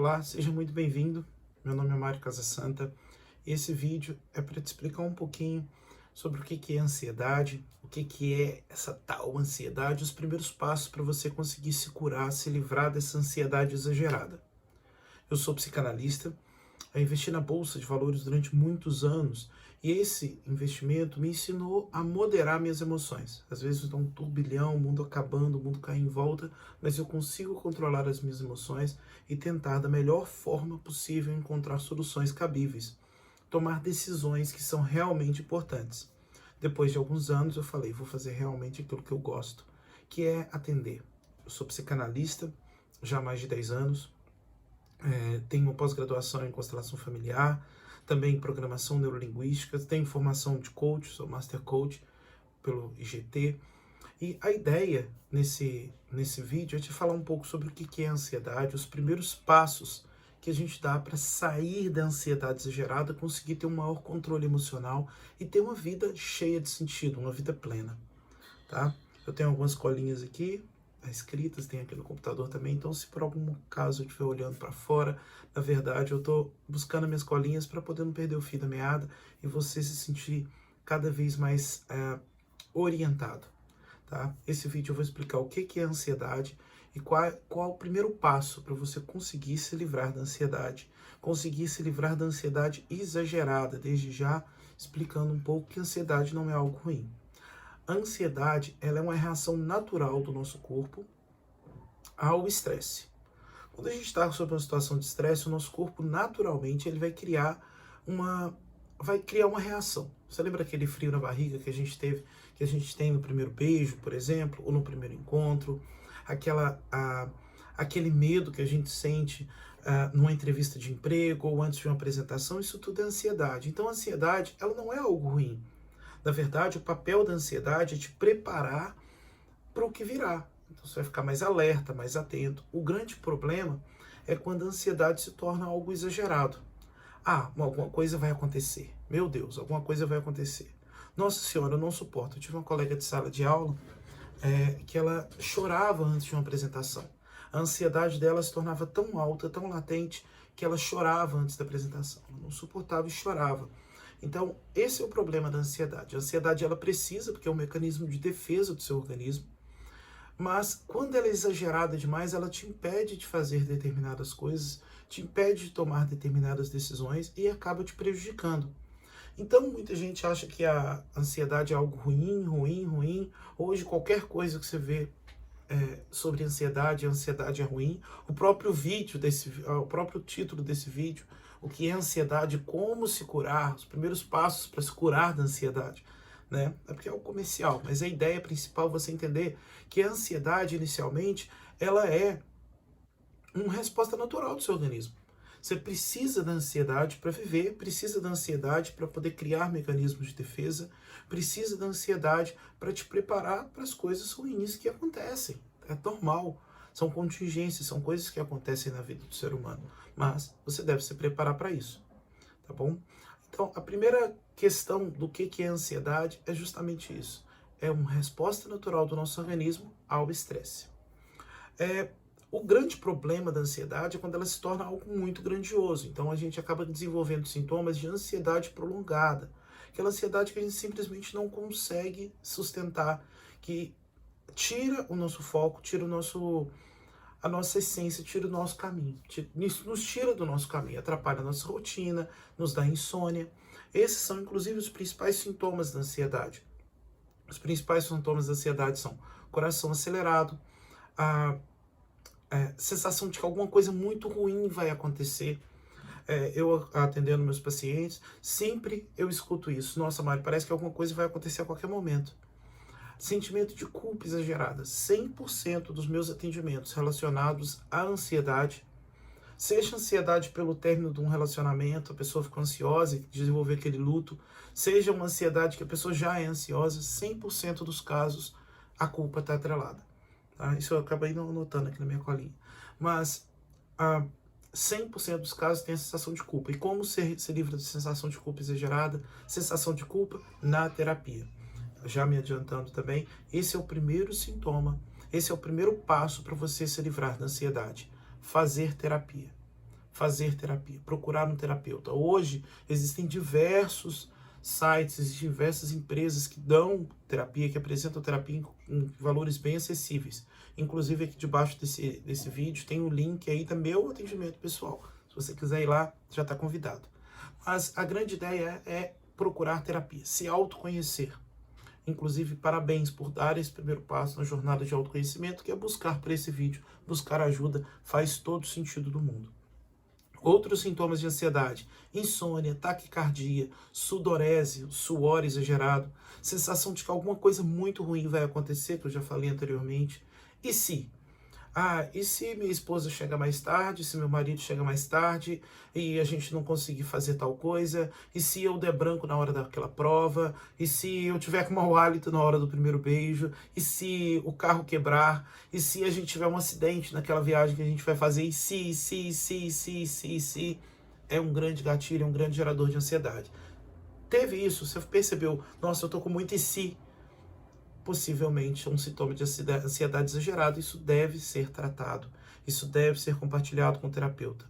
Olá, seja muito bem-vindo. Meu nome é Mário Casasanta e esse vídeo é para te explicar um pouquinho sobre o que é ansiedade, o que é essa tal ansiedade, os primeiros passos para você conseguir se curar, se livrar dessa ansiedade exagerada. Eu sou psicanalista, eu investi na Bolsa de Valores durante muitos anos e esse investimento me ensinou a moderar minhas emoções. Às vezes dá um turbilhão, o mundo acabando, o mundo cai em volta, mas eu consigo controlar as minhas emoções e tentar da melhor forma possível encontrar soluções cabíveis, tomar decisões que são realmente importantes. Depois de alguns anos eu falei, vou fazer realmente aquilo que eu gosto, que é atender. Eu sou psicanalista já há mais de 10 anos, tenho uma pós-graduação em constelação familiar, também em programação neurolinguística, tenho formação de coach, sou Master Coach pelo IGT. E a ideia nesse vídeo é te falar um pouco sobre o que é a ansiedade, os primeiros passos que a gente dá para sair da ansiedade exagerada, conseguir ter um maior controle emocional e ter uma vida cheia de sentido, uma vida plena, tá? Eu tenho algumas colinhas aqui, escritas, tem aqui no computador também, então se por algum caso eu estiver olhando para fora, na verdade eu estou buscando minhas colinhas para poder não perder o fio da meada e você se sentir cada vez mais orientado, tá? Esse vídeo eu vou explicar o que é ansiedade e qual o primeiro passo para você conseguir se livrar da ansiedade, conseguir se livrar da ansiedade exagerada, desde já explicando um pouco que a ansiedade não é algo ruim. A ansiedade, ela é uma reação natural do nosso corpo ao estresse. Quando a gente está sob uma situação de estresse, o nosso corpo naturalmente ele vai criar uma reação. Você lembra aquele frio na barriga que a gente tem no primeiro beijo, por exemplo, ou no primeiro encontro? Aquele medo que a gente sente numa entrevista de emprego ou antes de uma apresentação, isso tudo é ansiedade. Então a ansiedade, ela não é algo ruim. Na verdade, o papel da ansiedade é te preparar para o que virá. Então você vai ficar mais alerta, mais atento. O grande problema é quando a ansiedade se torna algo exagerado. Alguma coisa vai acontecer. Meu Deus, alguma coisa vai acontecer. Nossa Senhora, eu não suporto. Eu tive uma colega de sala de aula que ela chorava antes de uma apresentação. A ansiedade dela se tornava tão alta, tão latente, que ela chorava antes da apresentação. Ela não suportava e chorava. Então, esse é o problema da ansiedade. A ansiedade, ela precisa, porque é um mecanismo de defesa do seu organismo, mas quando ela é exagerada demais, ela te impede de fazer determinadas coisas, te impede de tomar determinadas decisões e acaba te prejudicando. Então, muita gente acha que a ansiedade é algo ruim. Hoje, qualquer coisa que você vê sobre ansiedade, a ansiedade é ruim. O próprio título desse vídeo, o que é ansiedade, como se curar, os primeiros passos para se curar da ansiedade, né? É porque é o comercial, mas a ideia principal é você entender que a ansiedade, inicialmente, ela é uma resposta natural do seu organismo. Você precisa da ansiedade para viver, precisa da ansiedade para poder criar mecanismos de defesa, precisa da ansiedade para te preparar para as coisas ruins que acontecem. É normal, são contingências, são coisas que acontecem na vida do ser humano, mas você deve se preparar para isso, tá bom? Então, a primeira questão do que é ansiedade é justamente isso. É uma resposta natural do nosso organismo ao estresse. O grande problema da ansiedade é quando ela se torna algo muito grandioso. Então a gente acaba desenvolvendo sintomas de ansiedade prolongada. Aquela ansiedade que a gente simplesmente não consegue sustentar, que tira o nosso foco, tira a nossa essência, tira o nosso caminho. Nos tira do nosso caminho, atrapalha a nossa rotina, nos dá insônia. Esses são inclusive os principais sintomas da ansiedade. Os principais sintomas da ansiedade são coração acelerado, a sensação de que alguma coisa muito ruim vai acontecer. Eu atendendo meus pacientes, sempre eu escuto isso. Nossa, Mário, parece que alguma coisa vai acontecer a qualquer momento. Sentimento de culpa exagerada. 100% dos meus atendimentos relacionados à ansiedade, seja ansiedade pelo término de um relacionamento, a pessoa ficou ansiosa e desenvolveu aquele luto, seja uma ansiedade que a pessoa já é ansiosa, 100% dos casos a culpa está atrelada. Tá? Isso eu acabei não anotando aqui na minha colinha. Mas 100% dos casos tem a sensação de culpa. E como se livra de sensação de culpa exagerada? Sensação de culpa na terapia. Já me adiantando também, esse é o primeiro sintoma, esse é o primeiro passo para você se livrar da ansiedade. Fazer terapia. fazer terapia, procurar um terapeuta. Hoje existem diversos sites, diversas empresas que dão terapia, que apresentam terapia em valores bem acessíveis. Inclusive aqui debaixo desse vídeo tem o link aí do meu atendimento pessoal. Se você quiser ir lá, já está convidado. Mas a grande ideia é procurar terapia, se autoconhecer. Inclusive, parabéns por dar esse primeiro passo na jornada de autoconhecimento, que é buscar para esse vídeo, buscar ajuda, faz todo sentido do mundo. Outros sintomas de ansiedade: insônia, taquicardia, sudorese, suor exagerado, sensação de que alguma coisa muito ruim vai acontecer, que eu já falei anteriormente. E se? E se minha esposa chega mais tarde, se meu marido chega mais tarde e a gente não conseguir fazer tal coisa? E se eu der branco na hora daquela prova? E se eu tiver com mau hálito na hora do primeiro beijo? E se o carro quebrar? E se a gente tiver um acidente naquela viagem que a gente vai fazer? E se? É um grande gatilho, é um grande gerador de ansiedade. Teve isso, você percebeu? Nossa, eu tô com muito e se? Possivelmente um sintoma de ansiedade exagerada. Isso deve ser tratado, isso deve ser compartilhado com o terapeuta.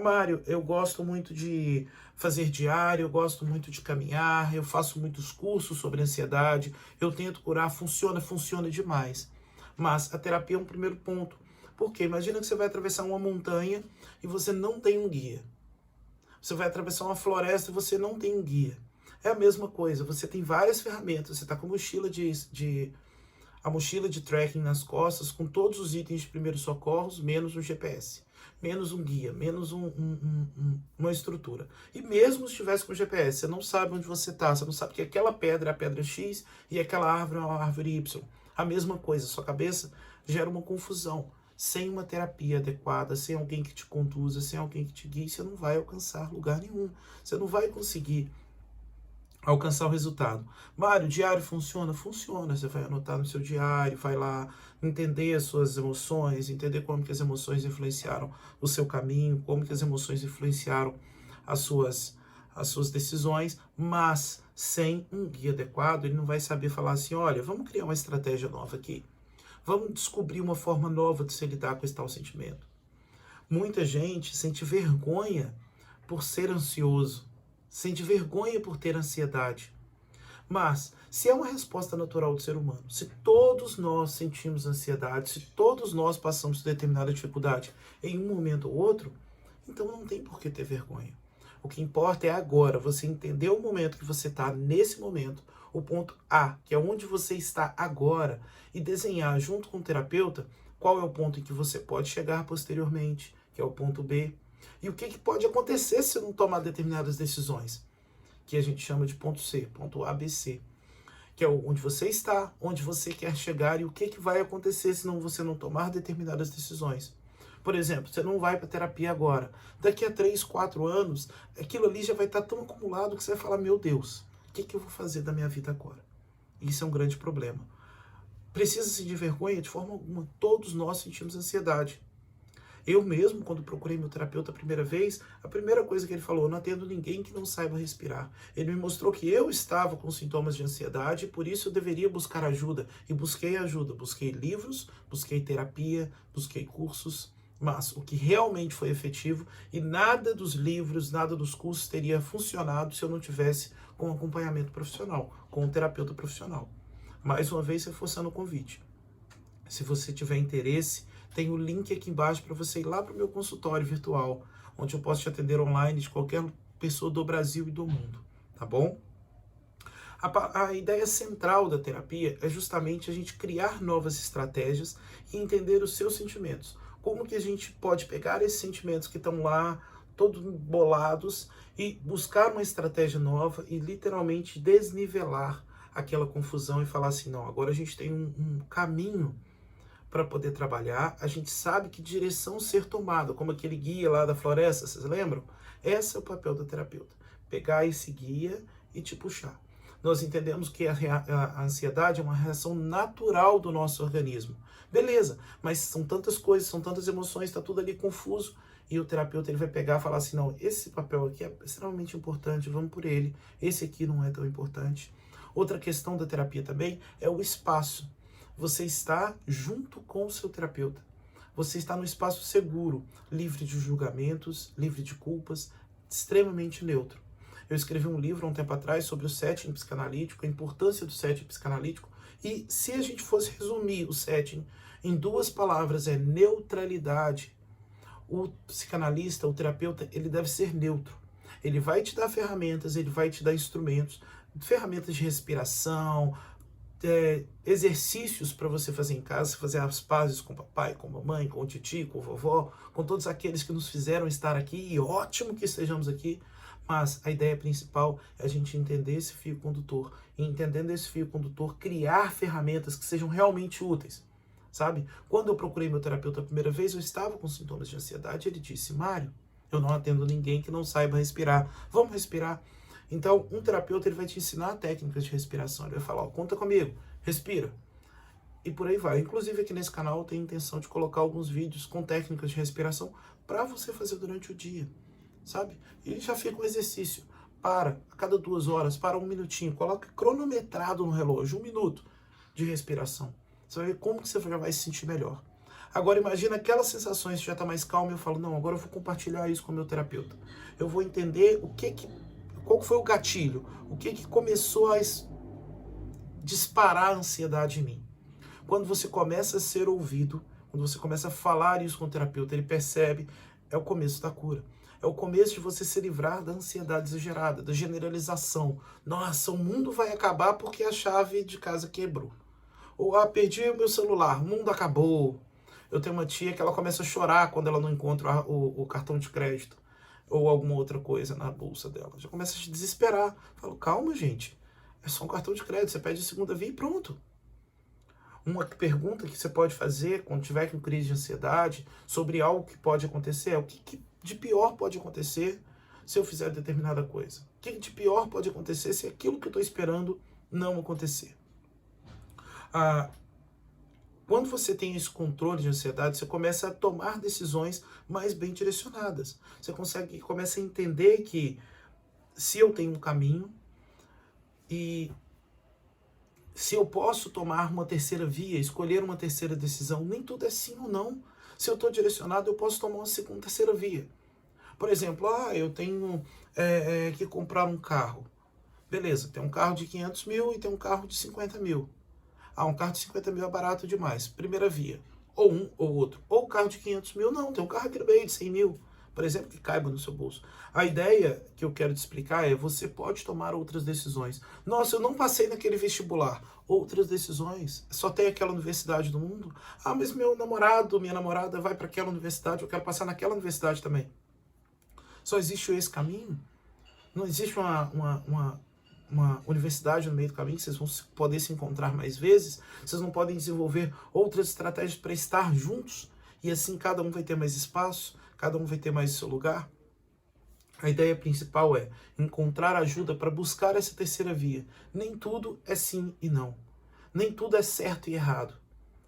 Mário, eu gosto muito de fazer diário, eu gosto muito de caminhar, eu faço muitos cursos sobre ansiedade, eu tento curar, funciona demais. Mas a terapia é um primeiro ponto. Porque imagina que você vai atravessar uma montanha e você não tem um guia. Você vai atravessar uma floresta e você não tem um guia. É a mesma coisa, você tem várias ferramentas, você está com a mochila de trekking nas costas, com todos os itens de primeiros socorros, menos um GPS, menos um guia, menos uma estrutura. E mesmo se estivesse com GPS, você não sabe onde você está, você não sabe que aquela pedra é a pedra X e aquela árvore é a árvore Y. A mesma coisa, sua cabeça gera uma confusão. Sem uma terapia adequada, sem alguém que te conduza, sem alguém que te guie, você não vai alcançar lugar nenhum. Você não vai conseguir alcançar o resultado. Mário, o diário funciona? Funciona. Você vai anotar no seu diário, vai lá entender as suas emoções, entender como que as emoções influenciaram o seu caminho, como que as emoções influenciaram as suas decisões, mas sem um guia adequado, ele não vai saber falar assim, olha, vamos criar uma estratégia nova aqui. Vamos descobrir uma forma nova de se lidar com esse tal sentimento. Muita gente sente vergonha por ser ansioso, sente vergonha por ter ansiedade. Mas, se é uma resposta natural do ser humano, se todos nós sentimos ansiedade, se todos nós passamos por determinada dificuldade em um momento ou outro, então não tem por que ter vergonha. O que importa é agora, você entender o momento que você está nesse momento, o ponto A, que é onde você está agora, e desenhar junto com o terapeuta qual é o ponto em que você pode chegar posteriormente, que é o ponto B, e o que pode acontecer se não tomar determinadas decisões, que a gente chama de ponto C, ponto ABC, que é onde você está, onde você quer chegar e o que vai acontecer se você não tomar determinadas decisões. Por exemplo, você não vai para terapia agora. Daqui a 3, 4 anos, aquilo ali já vai estar tão acumulado que você vai falar, meu Deus, o que eu vou fazer da minha vida agora? Isso é um grande problema. Precisa sentir vergonha? De forma alguma. Todos nós sentimos ansiedade. Eu mesmo, quando procurei meu terapeuta a primeira vez, a primeira coisa que ele falou, não atendo ninguém que não saiba respirar. Ele me mostrou que eu estava com sintomas de ansiedade e por isso eu deveria buscar ajuda. E busquei ajuda. Busquei livros, busquei terapia, busquei cursos. Mas o que realmente foi efetivo, e nada dos livros, nada dos cursos teria funcionado se eu não tivesse com acompanhamento profissional, com um terapeuta profissional. Mais uma vez, reforçando o convite. Se você tiver interesse, tem o link aqui embaixo para você ir lá para o meu consultório virtual, onde eu posso te atender online de qualquer pessoa do Brasil e do mundo, tá bom? A ideia central da terapia é justamente a gente criar novas estratégias e entender os seus sentimentos. Como que a gente pode pegar esses sentimentos que estão lá, todos bolados, e buscar uma estratégia nova e literalmente desnivelar aquela confusão e falar assim, não, agora a gente tem um caminho para poder trabalhar, a gente sabe que direção ser tomada, como aquele guia lá da floresta, vocês lembram? Esse é o papel do terapeuta, pegar esse guia e te puxar. Nós entendemos que a ansiedade é uma reação natural do nosso organismo. Beleza, mas são tantas coisas, são tantas emoções, está tudo ali confuso, e o terapeuta ele vai pegar e falar assim, não, esse papel aqui é extremamente importante, vamos por ele, esse aqui não é tão importante. Outra questão da terapia também é o espaço. Você está junto com o seu terapeuta. você está num espaço seguro, livre de julgamentos, livre de culpas, extremamente neutro. Eu escrevi um livro há um tempo atrás sobre o setting psicanalítico, a importância do setting psicanalítico, e se a gente fosse resumir o setting em 2 palavras, é neutralidade. O psicanalista, o terapeuta, ele deve ser neutro. Ele vai te dar ferramentas, ele vai te dar instrumentos, ferramentas de respiração, exercícios para você fazer em casa, fazer as pazes com o papai, com a mamãe, com o titio, com a vovó, com todos aqueles que nos fizeram estar aqui, e ótimo que estejamos aqui, mas a ideia principal é a gente entender esse fio condutor, e entendendo esse fio condutor, criar ferramentas que sejam realmente úteis, sabe? Quando eu procurei meu terapeuta a primeira vez, eu estava com sintomas de ansiedade, ele disse: Mário, eu não atendo ninguém que não saiba respirar, vamos respirar. Então, um terapeuta, ele vai te ensinar técnicas de respiração. Ele vai falar: ó, conta comigo, respira. E por aí vai. Inclusive, aqui nesse canal eu tenho a intenção de colocar alguns vídeos com técnicas de respiração para você fazer durante o dia, sabe? E já fica um exercício. Para, a cada 2 horas, para 1 minutinho. Coloca cronometrado no relógio, 1 minuto de respiração. Você vai ver como que você já vai se sentir melhor. Agora, imagina aquelas sensações que já está mais calmo e eu falo: não, agora eu vou compartilhar isso com o meu terapeuta. Eu vou entender qual foi o gatilho, o que começou a disparar a ansiedade em mim. Quando você começa a ser ouvido, quando você começa a falar isso com o terapeuta, ele percebe, é o começo da cura. É o começo de você se livrar da ansiedade exagerada, da generalização. Nossa, o mundo vai acabar porque a chave de casa quebrou. Ou, perdi o meu celular, o mundo acabou. Eu tenho uma tia que ela começa a chorar quando ela não encontra o cartão de crédito ou alguma outra coisa na bolsa dela. Já começa a se desesperar. Falo: calma, gente. É só um cartão de crédito. Você pede a segunda via e pronto. Uma pergunta que você pode fazer quando tiver com crise de ansiedade sobre algo que pode acontecer é: o que de pior pode acontecer se eu fizer determinada coisa? O que de pior pode acontecer se aquilo que eu estou esperando não acontecer? Quando você tem esse controle de ansiedade, você começa a tomar decisões mais bem direcionadas. Você começa a entender que se eu tenho um caminho e se eu posso tomar uma terceira via, escolher uma terceira decisão, nem tudo é sim ou não. Se eu estou direcionado, eu posso tomar uma segunda, terceira via. Por exemplo, eu tenho que comprar um carro. Beleza, tem um carro de 500 mil e tem um carro de 50 mil. Um carro de 50 mil é barato demais. Primeira via. Ou um ou outro. Ou o carro de 500 mil, não. Tem um carro aqui no meio de 100 mil, por exemplo, que caiba no seu bolso. A ideia que eu quero te explicar é: você pode tomar outras decisões. Nossa, eu não passei naquele vestibular. Outras decisões. Só tem aquela universidade do mundo? Mas meu namorado, minha namorada vai para aquela universidade, eu quero passar naquela universidade também. Só existe esse caminho? Não existe uma universidade no meio do caminho que vocês vão poder se encontrar mais vezes? Vocês não podem desenvolver outras estratégias para estar juntos? E assim cada um vai ter mais espaço, cada um vai ter mais o seu lugar? A ideia principal é encontrar ajuda para buscar essa terceira via. Nem tudo é sim e não. Nem tudo é certo e errado.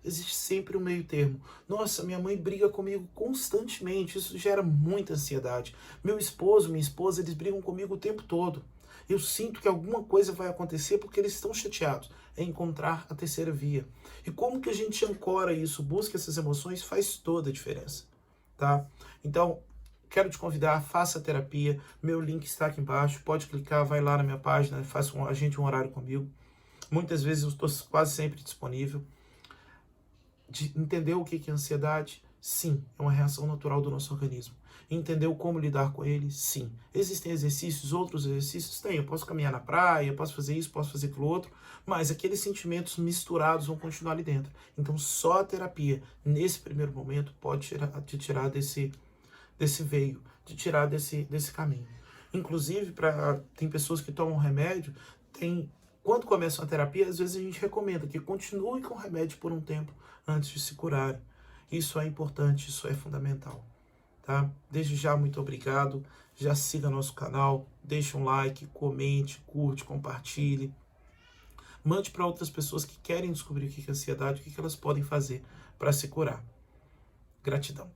Existe sempre um meio termo. Nossa, minha mãe briga comigo constantemente, isso gera muita ansiedade. Meu esposo, minha esposa, eles brigam comigo o tempo todo. Eu sinto que alguma coisa vai acontecer porque eles estão chateados. É encontrar a terceira via. E como que a gente ancora isso, busca essas emoções, faz toda a diferença, tá? Então, quero te convidar, faça a terapia. Meu link está aqui embaixo. Pode clicar, vai lá na minha página, faça um horário comigo. Muitas vezes eu estou quase sempre disponível. De entender o que é ansiedade? Sim, é uma reação natural do nosso organismo. Entender como lidar com ele? Sim. Existem exercícios, outros exercícios? Tem. Eu posso caminhar na praia, posso fazer isso, posso fazer aquilo outro, mas aqueles sentimentos misturados vão continuar ali dentro. Então, só a terapia, nesse primeiro momento, pode te tirar desse veio, te tirar desse caminho. Inclusive, tem pessoas que tomam remédio, quando começam a terapia, às vezes a gente recomenda que continue com o remédio por um tempo antes de se curarem. Isso é importante, isso é fundamental, tá? Desde já, muito obrigado. Já siga nosso canal, deixe um like, comente, curte, compartilhe. Mande para outras pessoas que querem descobrir o que é ansiedade, o que elas podem fazer para se curar. Gratidão.